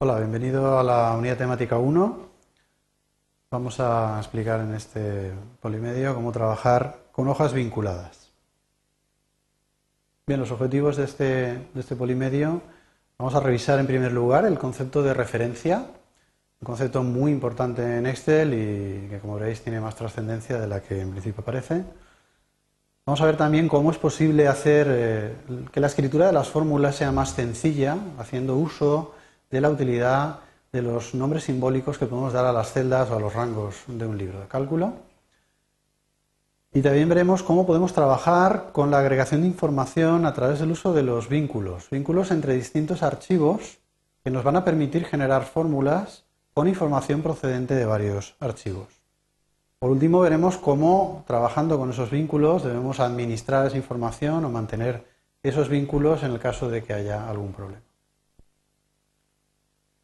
Hola, bienvenido a la unidad temática 1. Vamos a explicar en este polimedio cómo trabajar con hojas vinculadas. Bien, los objetivos de este polimedio, vamos a revisar en primer lugar el concepto de referencia, un concepto muy importante en Excel y que, como veréis, tiene más trascendencia de la que en principio parece. Vamos a ver también cómo es posible hacer que la escritura de las fórmulas sea más sencilla, haciendo uso de la utilidad de los nombres simbólicos que podemos dar a las celdas o a los rangos de un libro de cálculo. Y también veremos cómo podemos trabajar con la agregación de información a través del uso de los vínculos entre distintos archivos que nos van a permitir generar fórmulas con información procedente de varios archivos. Por último, veremos cómo, trabajando con esos vínculos, debemos administrar esa información o mantener esos vínculos en el caso de que haya algún problema.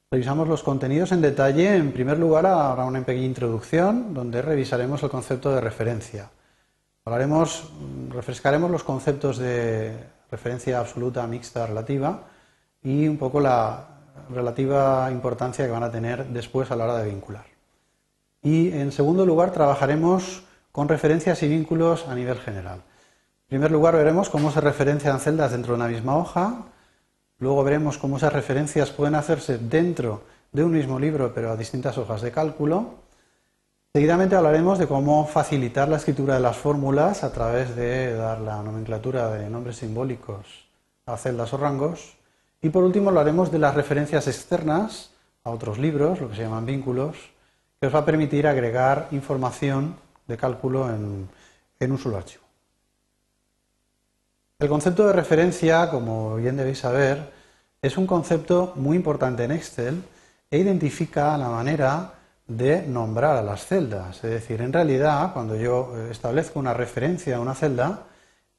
Revisamos los contenidos en detalle. En primer lugar, habrá una pequeña introducción donde revisaremos el concepto de referencia. Refrescaremos los conceptos de referencia absoluta, mixta, relativa y un poco la relativa importancia que van a tener después a la hora de vincular. Y en segundo lugar, trabajaremos con referencias y vínculos a nivel general. En primer lugar, veremos cómo se referencian celdas dentro de una misma hoja. Luego veremos cómo esas referencias pueden hacerse dentro de un mismo libro, pero a distintas hojas de cálculo. Seguidamente hablaremos de cómo facilitar la escritura de las fórmulas a través de dar la nomenclatura de nombres simbólicos a celdas o rangos. Y por último hablaremos de las referencias externas a otros libros, lo que se llaman vínculos, que os va a permitir agregar información de cálculo en un solo archivo. El concepto de referencia, como bien debéis saber, es un concepto muy importante en Excel e identifica la manera de nombrar a las celdas. Es decir, en realidad, cuando yo establezco una referencia a una celda,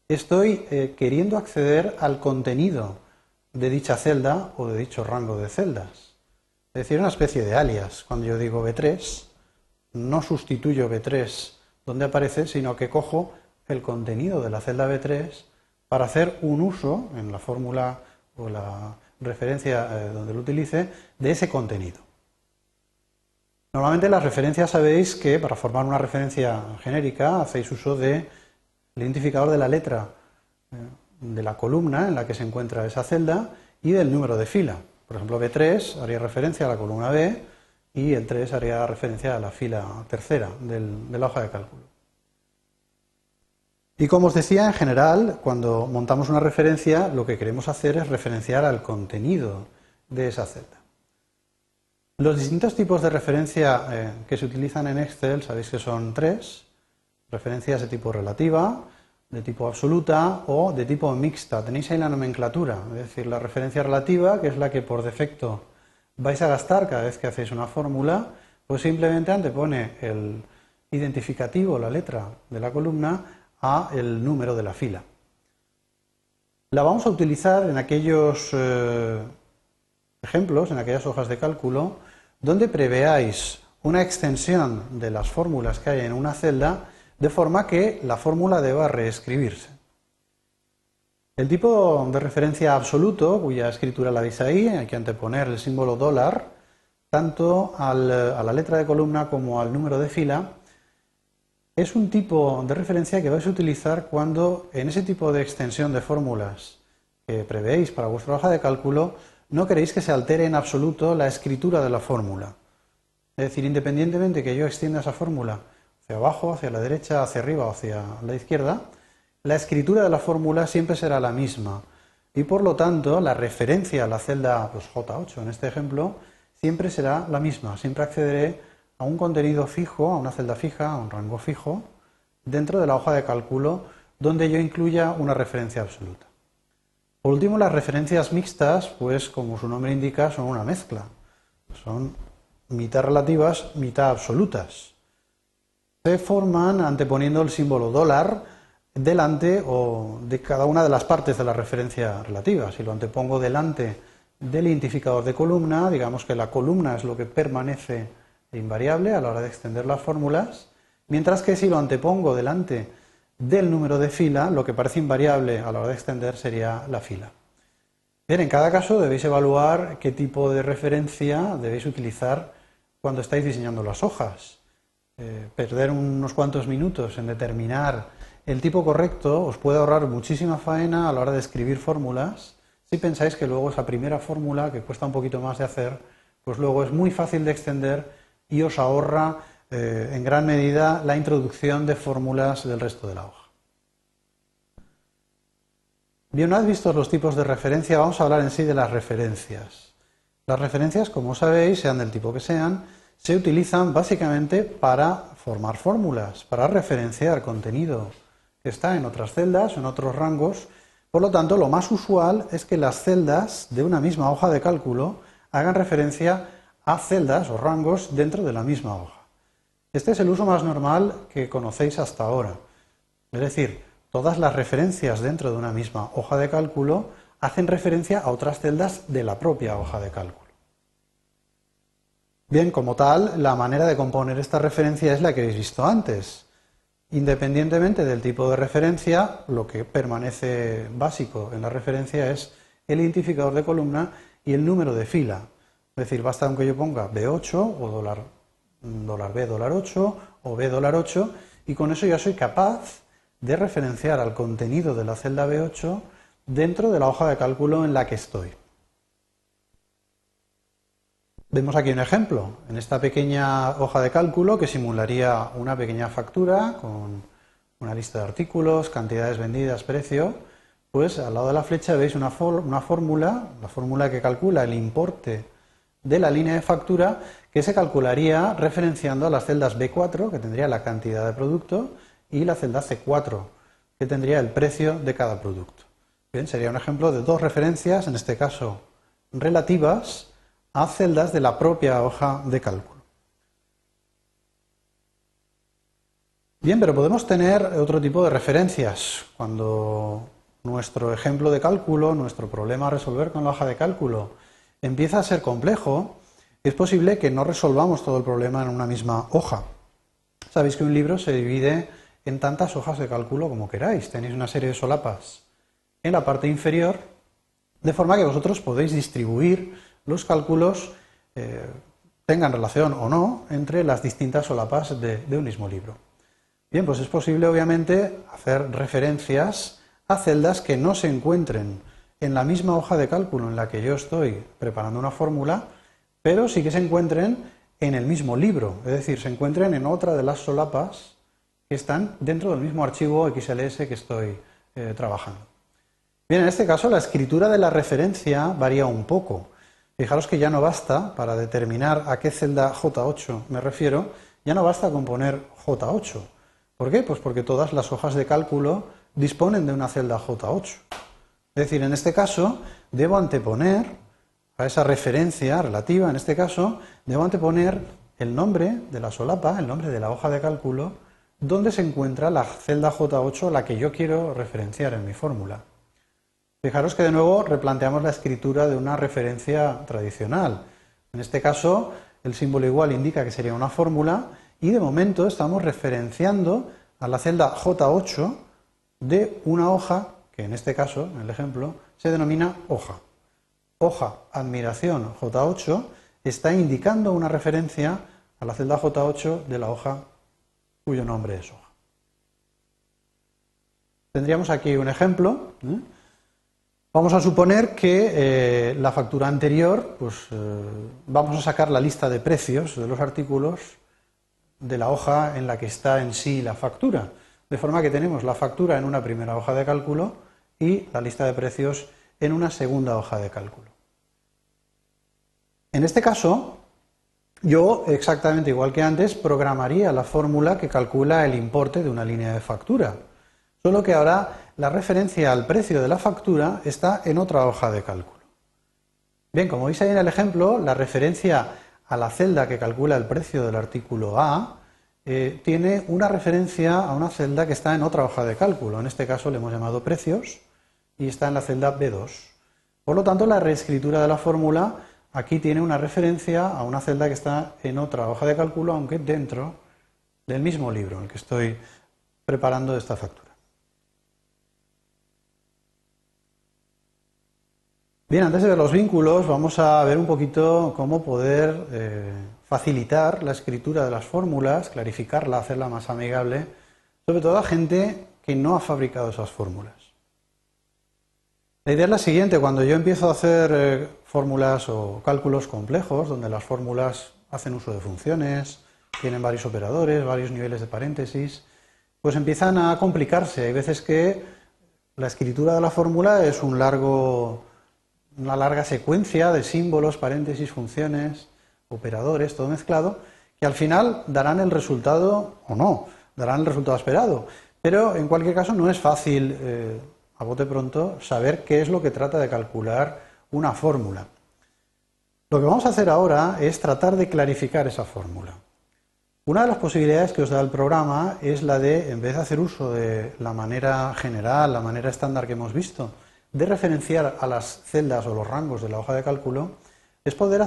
estoy queriendo acceder al contenido de dicha celda o de dicho rango de celdas. Es decir, una especie de alias. Cuando yo digo B3, no sustituyo B3 donde aparece, sino que cojo el contenido de la celda B3 para hacer un uso en la fórmula o la referencia donde lo utilice de ese contenido. Normalmente las referencias sabéis que para formar una referencia genérica hacéis uso del identificador de la letra de la columna en la que se encuentra esa celda y del número de fila. Por ejemplo, B3 haría referencia a la columna B y el 3 haría referencia a la fila tercera de la hoja de cálculo. Y como os decía, en general, cuando montamos una referencia, lo que queremos hacer es referenciar al contenido de esa celda. Los distintos tipos de referencia que se utilizan en Excel, sabéis que son tres: referencias de tipo relativa, de tipo absoluta o de tipo mixta. Tenéis ahí la nomenclatura, es decir, la referencia relativa, que es la que por defecto vais a gastar cada vez que hacéis una fórmula, pues simplemente antepone el identificativo, la letra de la columna, a el número de la fila. La vamos a utilizar en aquellos ejemplos, en aquellas hojas de cálculo, donde preveáis una extensión de las fórmulas que hay en una celda, de forma que la fórmula deba reescribirse. El tipo de referencia absoluto, cuya escritura la veis ahí, hay que anteponer el símbolo dólar, tanto a la letra de columna como al número de fila. Es un tipo de referencia que vais a utilizar cuando en ese tipo de extensión de fórmulas que prevéis para vuestra hoja de cálculo no queréis que se altere en absoluto la escritura de la fórmula. Es decir, independientemente que yo extienda esa fórmula hacia abajo, hacia la derecha, hacia arriba o hacia la izquierda, la escritura de la fórmula siempre será la misma y por lo tanto la referencia a la celda J8 en este ejemplo siempre será la misma, siempre accederé a un contenido fijo, a una celda fija, a un rango fijo, dentro de la hoja de cálculo donde yo incluya una referencia absoluta. Por último, las referencias mixtas, pues como su nombre indica, son una mezcla. Son mitad relativas, mitad absolutas. Se forman anteponiendo el símbolo dólar delante o de cada una de las partes de la referencia relativa. Si lo antepongo delante del identificador de columna, digamos que la columna es lo que permanece invariable a la hora de extender las fórmulas, mientras que si lo antepongo delante del número de fila, lo que parece invariable a la hora de extender sería la fila. Bien, en cada caso debéis evaluar qué tipo de referencia debéis utilizar cuando estáis diseñando las hojas. Perder unos cuantos minutos en determinar el tipo correcto os puede ahorrar muchísima faena a la hora de escribir fórmulas si pensáis que luego esa primera fórmula, que cuesta un poquito más de hacer, pues luego es muy fácil de extender y os ahorra en gran medida la introducción de fórmulas del resto de la hoja. Bien, una vez vistos los tipos de referencia, vamos a hablar en sí de las referencias. Las referencias, como sabéis, sean del tipo que sean, se utilizan básicamente para formar fórmulas, para referenciar contenido que está en otras celdas o en otros rangos. Por lo tanto, lo más usual es que las celdas de una misma hoja de cálculo hagan referencia a celdas o rangos dentro de la misma hoja. Este es el uso más normal que conocéis hasta ahora. Es decir, todas las referencias dentro de una misma hoja de cálculo hacen referencia a otras celdas de la propia hoja de cálculo. Bien, como tal, la manera de componer esta referencia es la que habéis visto antes. Independientemente del tipo de referencia, lo que permanece básico en la referencia es el identificador de columna y el número de fila. Es decir, basta aunque yo ponga B8 o $B $8 o B $8 y con eso ya soy capaz de referenciar al contenido de la celda B8 dentro de la hoja de cálculo en la que estoy. Vemos aquí un ejemplo, en esta pequeña hoja de cálculo que simularía una pequeña factura con una lista de artículos, cantidades vendidas, precio, pues al lado de la flecha veis una fórmula, la fórmula que calcula el importe de la línea de factura, que se calcularía referenciando a las celdas B4, que tendría la cantidad de producto, y la celda C4, que tendría el precio de cada producto. Bien, sería un ejemplo de dos referencias, en este caso relativas, a celdas de la propia hoja de cálculo. Bien, pero podemos tener otro tipo de referencias. Cuando nuestro ejemplo de cálculo, nuestro problema a resolver con la hoja de cálculo empieza a ser complejo, es posible que no resolvamos todo el problema en una misma hoja. Sabéis que un libro se divide en tantas hojas de cálculo como queráis. Tenéis una serie de solapas en la parte inferior, de forma que vosotros podéis distribuir los cálculos, tengan relación o no, entre las distintas solapas de un mismo libro. Bien, pues es posible obviamente hacer referencias a celdas que no se encuentren en la misma hoja de cálculo en la que yo estoy preparando una fórmula, pero sí que se encuentren en el mismo libro, es decir, se encuentren en otra de las solapas que están dentro del mismo archivo XLS que estoy trabajando. Bien, en este caso la escritura de la referencia varía un poco. Fijaros que ya no basta, para determinar a qué celda J8 me refiero, ya no basta con poner J8. ¿Por qué? Pues porque todas las hojas de cálculo disponen de una celda J8. Es decir, en este caso, debo anteponer a esa referencia relativa, en este caso, debo anteponer el nombre de la solapa, el nombre de la hoja de cálculo, donde se encuentra la celda J8, la que yo quiero referenciar en mi fórmula. Fijaros que de nuevo replanteamos la escritura de una referencia tradicional. En este caso, el símbolo igual indica que sería una fórmula y de momento estamos referenciando a la celda J8 de una hoja que en este caso, en el ejemplo, se denomina hoja. Hoja admiración J8 está indicando una referencia a la celda J8 de la hoja cuyo nombre es hoja. Tendríamos aquí un ejemplo. Vamos a suponer que la factura anterior, pues vamos a sacar la lista de precios de los artículos de la hoja en la que está en sí la factura. De forma que tenemos la factura en una primera hoja de cálculo y la lista de precios en una segunda hoja de cálculo. En este caso, yo, exactamente igual que antes, programaría la fórmula que calcula el importe de una línea de factura. Solo que ahora la referencia al precio de la factura está en otra hoja de cálculo. Bien, como veis ahí en el ejemplo, la referencia a la celda que calcula el precio del artículo A tiene una referencia a una celda que está en otra hoja de cálculo. En este caso le hemos llamado precios y está en la celda B2. Por lo tanto, la reescritura de la fórmula aquí tiene una referencia a una celda que está en otra hoja de cálculo, aunque dentro del mismo libro en el que estoy preparando esta factura. Bien, antes de ver los vínculos, vamos a ver un poquito cómo poder facilitar la escritura de las fórmulas, clarificarla, hacerla más amigable, sobre todo a gente que no ha fabricado esas fórmulas. La idea es la siguiente: cuando yo empiezo a hacer fórmulas o cálculos complejos, donde las fórmulas hacen uso de funciones, tienen varios operadores, varios niveles de paréntesis, pues empiezan a complicarse. Hay veces que la escritura de la fórmula es una larga secuencia de símbolos, paréntesis, funciones, operadores, todo mezclado, que al final darán el resultado, o no, darán el resultado esperado. Pero en cualquier caso no es fácil, a bote pronto, saber qué es lo que trata de calcular una fórmula. Lo que vamos a hacer ahora es tratar de clarificar esa fórmula. Una de las posibilidades que os da el programa es la de, en vez de hacer uso de la manera general, la manera estándar que hemos visto, de referenciar a las celdas o los rangos de la hoja de cálculo, es poder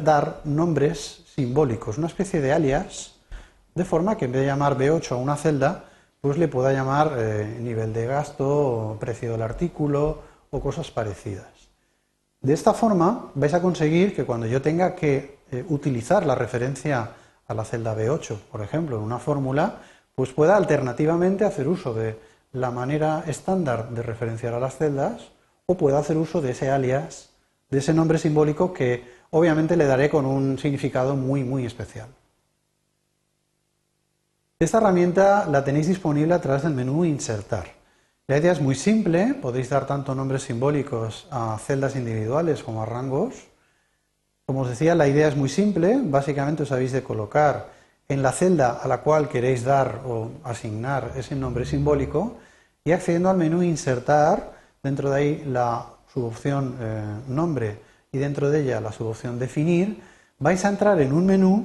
dar nombres simbólicos, una especie de alias, de forma que en vez de llamar B8 a una celda, pues le pueda llamar nivel de gasto, o precio del artículo o cosas parecidas. De esta forma vais a conseguir que cuando yo tenga que utilizar la referencia a la celda B8, por ejemplo, en una fórmula, pues pueda alternativamente hacer uso de la manera estándar de referenciar a las celdas, o pueda hacer uso de ese alias, de ese nombre simbólico que obviamente le daré con un significado muy especial. Esta herramienta la tenéis disponible a través del menú Insertar. La idea es muy simple: podéis dar tanto nombres simbólicos a celdas individuales como a rangos. Como os decía, la idea es muy simple: básicamente os habéis de colocar en la celda a la cual queréis dar o asignar ese nombre simbólico, y accediendo al menú Insertar, dentro de ahí la subopción Nombre y dentro de ella la subopción Definir, vais a entrar en un menú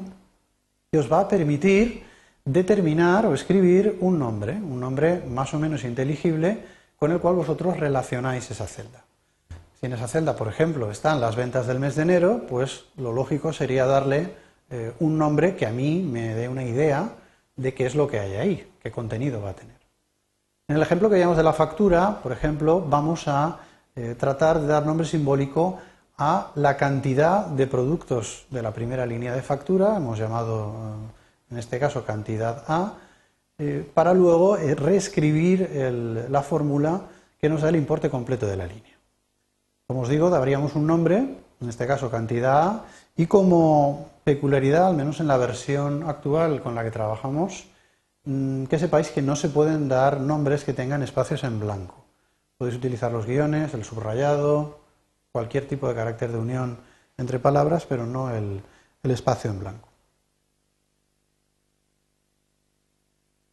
que os va a permitir determinar o escribir un nombre más o menos inteligible con el cual vosotros relacionáis esa celda. Si en esa celda, por ejemplo, están las ventas del mes de enero, pues lo lógico sería darle un nombre que a mí me dé una idea de qué es lo que hay ahí, qué contenido va a tener. En el ejemplo que veíamos de la factura, por ejemplo, vamos a tratar de dar nombre simbólico a la cantidad de productos de la primera línea de factura, hemos llamado en este caso cantidad A, para luego reescribir la fórmula que nos da el importe completo de la línea. Como os digo, daríamos un nombre, en este caso cantidad A, y como peculiaridad, al menos en la versión actual con la que trabajamos, que sepáis que no se pueden dar nombres que tengan espacios en blanco. Podéis utilizar los guiones, el subrayado, cualquier tipo de carácter de unión entre palabras, pero no el espacio en blanco.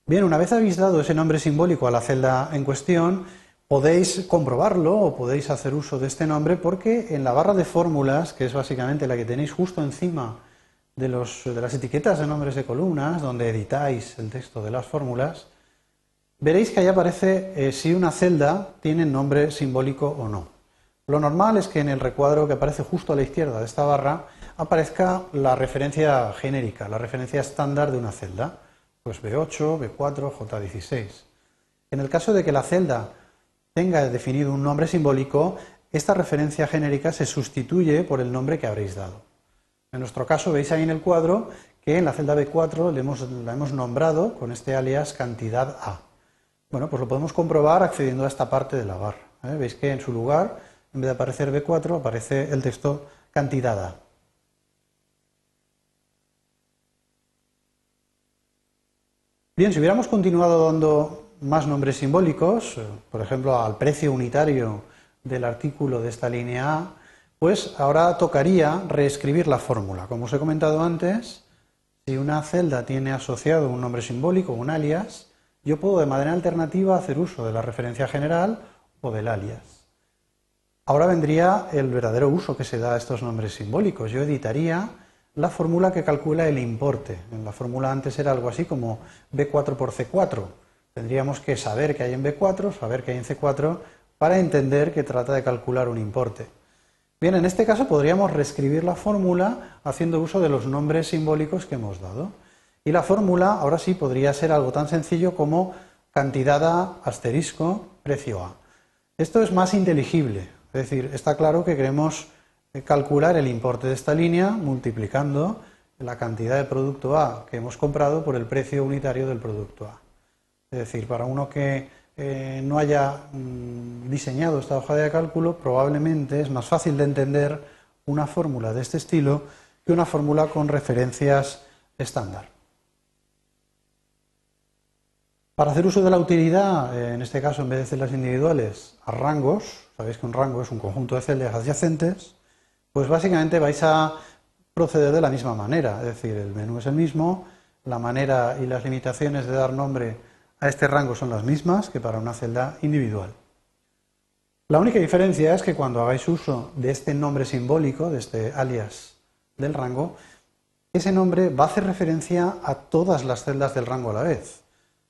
Bien, una vez habéis dado ese nombre simbólico a la celda en cuestión, podéis comprobarlo o podéis hacer uso de este nombre, porque en la barra de fórmulas, que es básicamente la que tenéis justo encima de las etiquetas de nombres de columnas, donde editáis el texto de las fórmulas, veréis que ahí aparece si una celda tiene nombre simbólico o no. Lo normal es que en el recuadro que aparece justo a la izquierda de esta barra aparezca la referencia genérica, la referencia estándar de una celda, pues B8, B4, J16. En el caso de que la celda tenga definido un nombre simbólico, esta referencia genérica se sustituye por el nombre que habréis dado. En nuestro caso veis ahí en el cuadro que en la celda B4 la hemos nombrado con este alias cantidad A. Bueno, pues lo podemos comprobar accediendo a esta parte de la barra. Veis que en su lugar, en vez de aparecer B4, aparece el texto cantidad A. Bien, si hubiéramos continuado dando más nombres simbólicos, por ejemplo, al precio unitario del artículo de esta línea A, pues ahora tocaría reescribir la fórmula. Como os he comentado antes, si una celda tiene asociado un nombre simbólico, un alias, yo puedo de manera alternativa hacer uso de la referencia general o del alias. Ahora vendría el verdadero uso que se da a estos nombres simbólicos. Yo editaría la fórmula que calcula el importe. En la fórmula antes era algo así como B4 por C4. Tendríamos que saber qué hay en B4, saber qué hay en C4, para entender que trata de calcular un importe. Bien, en este caso podríamos reescribir la fórmula haciendo uso de los nombres simbólicos que hemos dado. Y la fórmula ahora sí podría ser algo tan sencillo como cantidad A asterisco precio A. Esto es más inteligible. Es decir, está claro que queremos calcular el importe de esta línea multiplicando la cantidad de producto A que hemos comprado por el precio unitario del producto A. Es decir, para uno que no haya diseñado esta hoja de cálculo, probablemente es más fácil de entender una fórmula de este estilo que una fórmula con referencias estándar. Para hacer uso de la utilidad, en este caso en vez de celdas individuales, a rangos, sabéis que un rango es un conjunto de celdas adyacentes, pues básicamente vais a proceder de la misma manera, es decir, el menú es el mismo, la manera y las limitaciones de dar nombre a este rango son las mismas que para una celda individual. La única diferencia es que cuando hagáis uso de este nombre simbólico, de este alias del rango, ese nombre va a hacer referencia a todas las celdas del rango a la vez.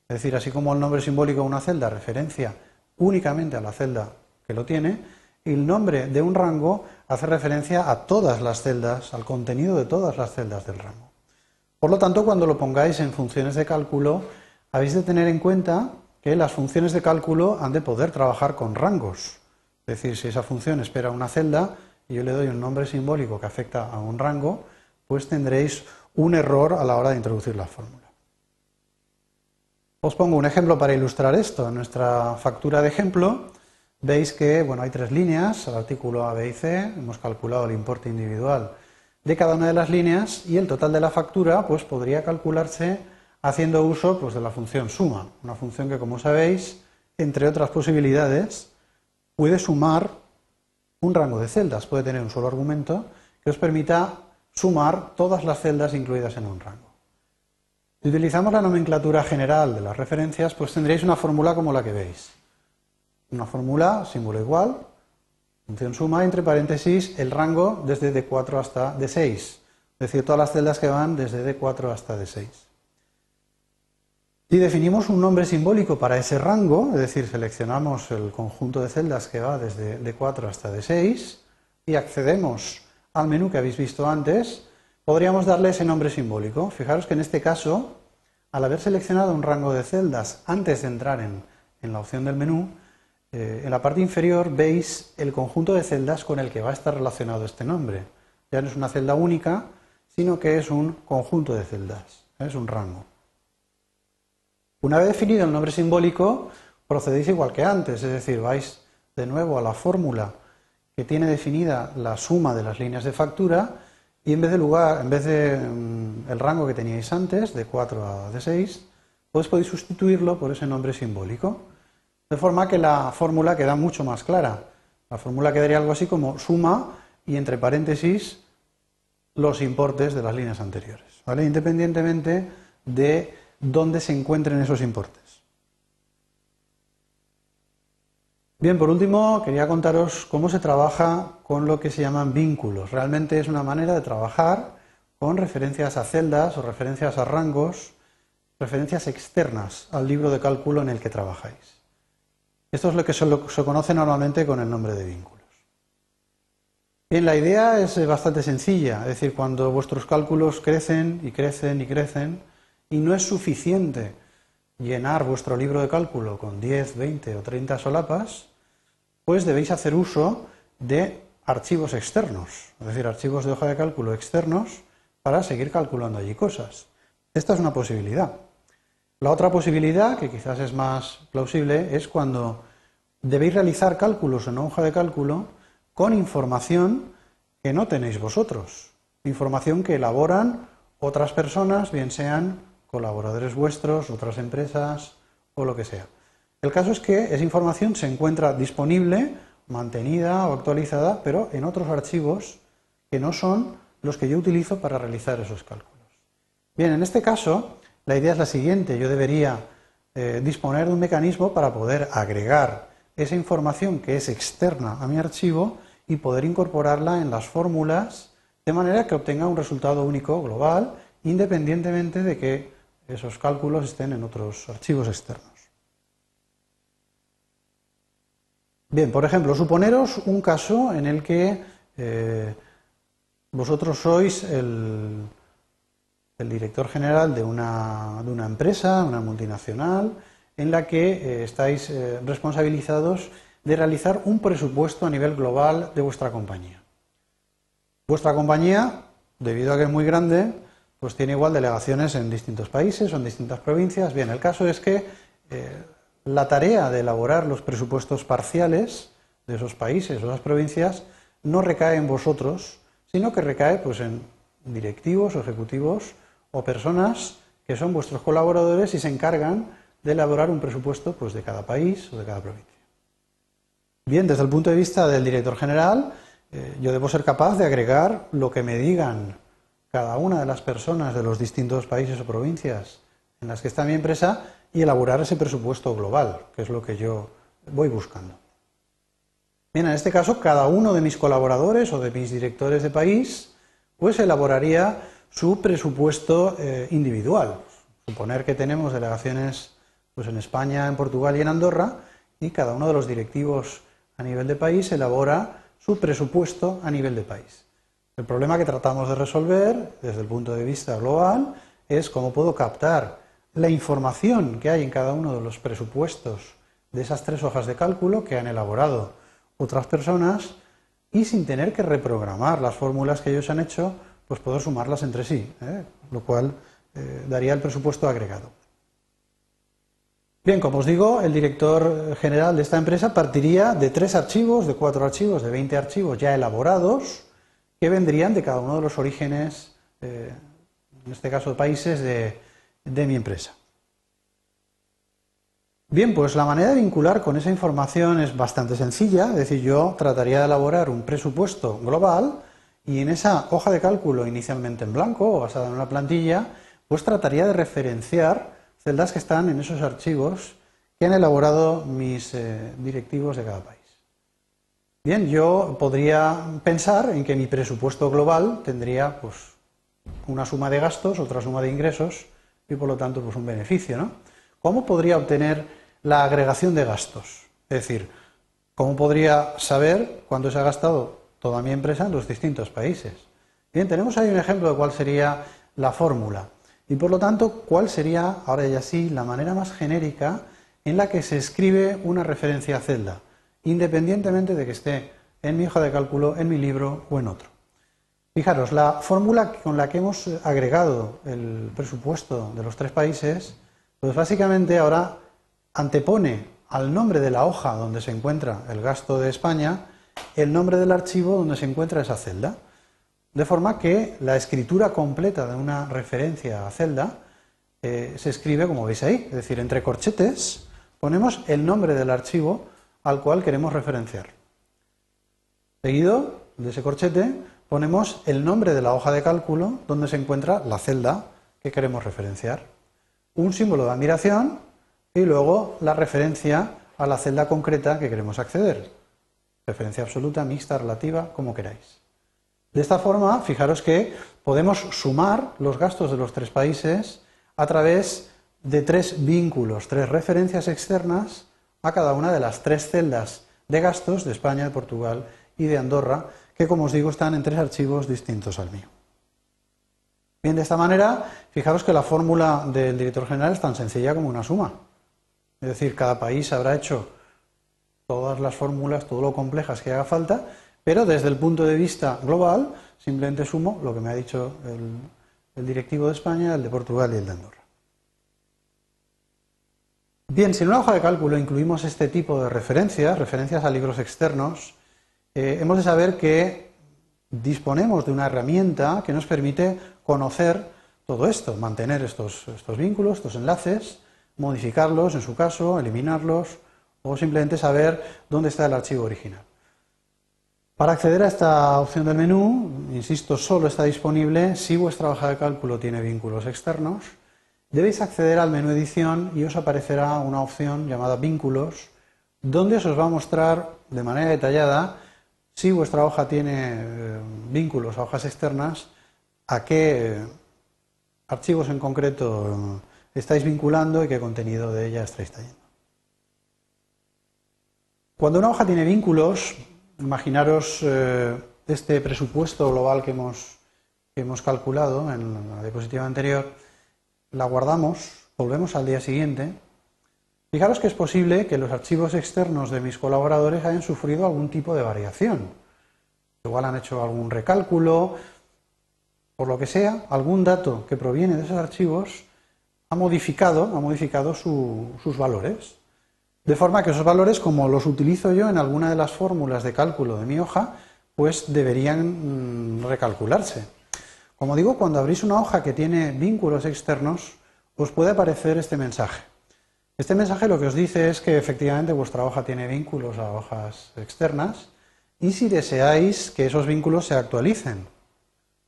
Es decir, así como el nombre simbólico de una celda referencia únicamente a la celda que lo tiene, el nombre de un rango hace referencia a todas las celdas, al contenido de todas las celdas del rango. Por lo tanto, cuando lo pongáis en funciones de cálculo, habéis de tener en cuenta que las funciones de cálculo han de poder trabajar con rangos. Es decir, si esa función espera una celda y yo le doy un nombre simbólico que afecta a un rango, pues tendréis un error a la hora de introducir la fórmula. Os pongo un ejemplo para ilustrar esto. En nuestra factura de ejemplo veis que hay tres líneas, el artículo A, B y C. Hemos calculado el importe individual de cada una de las líneas y el total de la factura pues podría calcularse haciendo uso de la función suma, una función que, como sabéis, entre otras posibilidades, puede sumar un rango de celdas, puede tener un solo argumento que os permita sumar todas las celdas incluidas en un rango. Si utilizamos la nomenclatura general de las referencias, pues tendréis una fórmula como la que veis. Una fórmula, símbolo igual, función suma, entre paréntesis, el rango desde D4 hasta D6. Es decir, todas las celdas que van desde D4 hasta D6. Si definimos un nombre simbólico para ese rango, es decir, seleccionamos el conjunto de celdas que va desde D4 hasta D6 y accedemos al menú que habéis visto antes, podríamos darle ese nombre simbólico. Fijaros que en este caso, al haber seleccionado un rango de celdas antes de entrar en la opción del menú, en la parte inferior veis el conjunto de celdas con el que va a estar relacionado este nombre. Ya no es una celda única, sino que es un conjunto de celdas, es un rango. Una vez definido el nombre simbólico, procedéis igual que antes, es decir, vais de nuevo a la fórmula que tiene definida la suma de las líneas de factura y en vez de el rango que teníais antes, de 4 a D6, pues podéis sustituirlo por ese nombre simbólico. De forma que la fórmula queda mucho más clara. La fórmula quedaría algo así como suma y entre paréntesis los importes de las líneas anteriores, ¿vale? Independientemente de dónde se encuentren esos importes. Bien, por último, quería contaros cómo se trabaja con lo que se llaman vínculos. Realmente es una manera de trabajar con referencias a celdas o referencias a rangos, referencias externas al libro de cálculo en el que trabajáis. Esto es lo que se conoce normalmente con el nombre de vínculos. Bien, la idea es bastante sencilla, es decir, cuando vuestros cálculos crecen y crecen y crecen y no es suficiente llenar vuestro libro de cálculo con 10, 20 o 30 solapas, pues debéis hacer uso de archivos externos, es decir, archivos de hoja de cálculo externos para seguir calculando allí cosas. Esta es una posibilidad. La otra posibilidad, que quizás es más plausible, es cuando debéis realizar cálculos en una hoja de cálculo con información que no tenéis vosotros, información que elaboran otras personas, bien sean colaboradores vuestros, otras empresas o lo que sea. El caso es que esa información se encuentra disponible, mantenida o actualizada, pero en otros archivos que no son los que yo utilizo para realizar esos cálculos. Bien, en este caso, la idea es la siguiente. Yo debería disponer de un mecanismo para poder agregar esa información que es externa a mi archivo y poder incorporarla en las fórmulas de manera que obtenga un resultado único global, independientemente de que esos cálculos estén en otros archivos externos. Bien, por ejemplo, suponeros un caso en el que vosotros sois el director general de una empresa, una multinacional, en la que estáis responsabilizados de realizar un presupuesto a nivel global de vuestra compañía. Vuestra compañía, debido a que es muy grande, pues tiene igual delegaciones en distintos países o en distintas provincias. Bien, el caso es que la tarea de elaborar los presupuestos parciales de esos países o esas provincias no recae en vosotros, sino que recae pues, en directivos o ejecutivos o personas que son vuestros colaboradores y se encargan de elaborar un presupuesto pues, de cada país o de cada provincia. Bien, desde el punto de vista del director general, yo debo ser capaz de agregar lo que me digan cada una de las personas de los distintos países o provincias en las que está mi empresa y elaborar ese presupuesto global, que es lo que yo voy buscando. Bien, en este caso, cada uno de mis colaboradores o de mis directores de país, pues elaboraría su presupuesto individual. Suponer que tenemos delegaciones pues, en España, en Portugal y en Andorra, y cada uno de los directivos a nivel de país elabora su presupuesto a nivel de país. El problema que tratamos de resolver desde el punto de vista global es cómo puedo captar la información que hay en cada uno de los presupuestos de esas 3 hojas de cálculo que han elaborado otras personas y sin tener que reprogramar las fórmulas que ellos han hecho, pues poder sumarlas entre sí, lo cual daría el presupuesto agregado. Bien, como os digo, el director general de esta empresa partiría de 3 archivos, de 4 archivos, de 20 archivos ya elaborados, que vendrían de cada uno de los orígenes, en este caso países, de mi empresa. Bien, pues la manera de vincular con esa información es bastante sencilla, es decir, yo trataría de elaborar un presupuesto global y en esa hoja de cálculo inicialmente en blanco o basada en una plantilla, pues trataría de referenciar celdas que están en esos archivos que han elaborado mis directivos de cada país. Bien, yo podría pensar en que mi presupuesto global tendría pues, una suma de gastos, otra suma de ingresos y por lo tanto pues, un beneficio, ¿no? ¿Cómo podría obtener la agregación de gastos? Es decir, ¿cómo podría saber cuánto se ha gastado toda mi empresa en los distintos países? Bien, tenemos ahí un ejemplo de cuál sería la fórmula. Y por lo tanto, ¿cuál sería, ahora ya sí, la manera más genérica en la que se escribe una referencia a celda, independientemente de que esté en mi hoja de cálculo, en mi libro o en otro? Fijaros, la fórmula con la que hemos agregado el presupuesto de los 3 países, pues básicamente ahora antepone al nombre de la hoja donde se encuentra el gasto de España el nombre del archivo donde se encuentra esa celda. De forma que la escritura completa de una referencia a celda se escribe como veis ahí, es decir, entre corchetes ponemos el nombre del archivo al cual queremos referenciar. Seguido de ese corchete ponemos el nombre de la hoja de cálculo donde se encuentra la celda que queremos referenciar. Un símbolo de admiración y luego la referencia a la celda concreta que queremos acceder. Referencia absoluta, mixta, relativa, como queráis. De esta forma, fijaros que podemos sumar los gastos de los 3 países a través de 3 vínculos, 3 referencias externas a cada una de las 3 celdas de gastos de España, de Portugal y de Andorra, que como os digo están en 3 archivos distintos al mío. Bien, de esta manera, fijaros que la fórmula del director general es tan sencilla como una suma. Es decir, cada país habrá hecho todas las fórmulas, todo lo complejas que haga falta, pero desde el punto de vista global, simplemente sumo lo que me ha dicho el directivo de España, el de Portugal y el de Andorra. Bien, si en una hoja de cálculo incluimos este tipo de referencias a libros externos, hemos de saber que disponemos de una herramienta que nos permite conocer todo esto, mantener estos vínculos, estos enlaces, modificarlos en su caso, eliminarlos o simplemente saber dónde está el archivo original. Para acceder a esta opción del menú, insisto, solo está disponible si vuestra hoja de cálculo tiene vínculos externos. Debéis acceder al menú edición y os aparecerá una opción llamada vínculos, donde se os va a mostrar de manera detallada si vuestra hoja tiene vínculos a hojas externas, a qué archivos en concreto estáis vinculando y qué contenido de ella estáis trayendo. Cuando una hoja tiene vínculos, imaginaros este presupuesto global que hemos calculado en la diapositiva anterior, la guardamos, volvemos al día siguiente Fijaros que es posible que los archivos externos de mis colaboradores hayan sufrido algún tipo de variación. Igual han hecho algún recálculo, por lo que sea, algún dato que proviene de esos archivos ha modificado sus valores. De forma que esos valores, como los utilizo yo en alguna de las fórmulas de cálculo de mi hoja, pues deberían recalcularse. Como digo, cuando abrís una hoja que tiene vínculos externos, os puede aparecer este mensaje. Este mensaje lo que os dice es que efectivamente vuestra hoja tiene vínculos a hojas externas y si deseáis que esos vínculos se actualicen.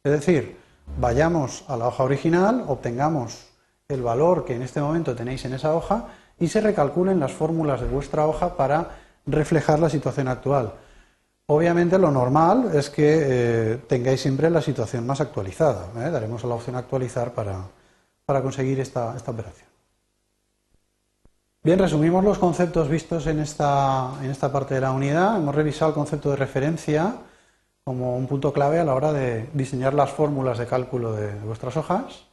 Es decir, vayamos a la hoja original, obtengamos el valor que en este momento tenéis en esa hoja y se recalculen las fórmulas de vuestra hoja para reflejar la situación actual. Obviamente lo normal es que tengáis siempre la situación más actualizada. Daremos a la opción actualizar para conseguir esta operación. Bien, resumimos los conceptos vistos en esta parte de la unidad. Hemos revisado el concepto de referencia como un punto clave a la hora de diseñar las fórmulas de cálculo de vuestras hojas.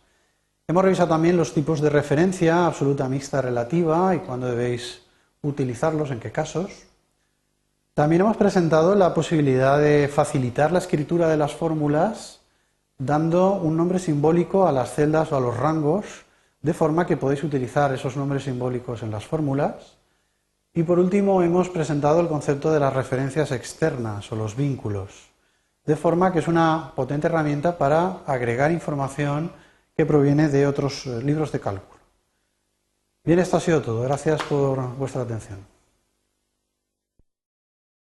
Hemos revisado también los tipos de referencia, absoluta, mixta, relativa, y cuándo debéis utilizarlos, en qué casos. También hemos presentado la posibilidad de facilitar la escritura de las fórmulas dando un nombre simbólico a las celdas o a los rangos, de forma que podéis utilizar esos nombres simbólicos en las fórmulas. Y por último hemos presentado el concepto de las referencias externas o los vínculos, de forma que es una potente herramienta para agregar información que proviene de otros libros de cálculo. Bien, esto ha sido todo. Gracias por vuestra atención.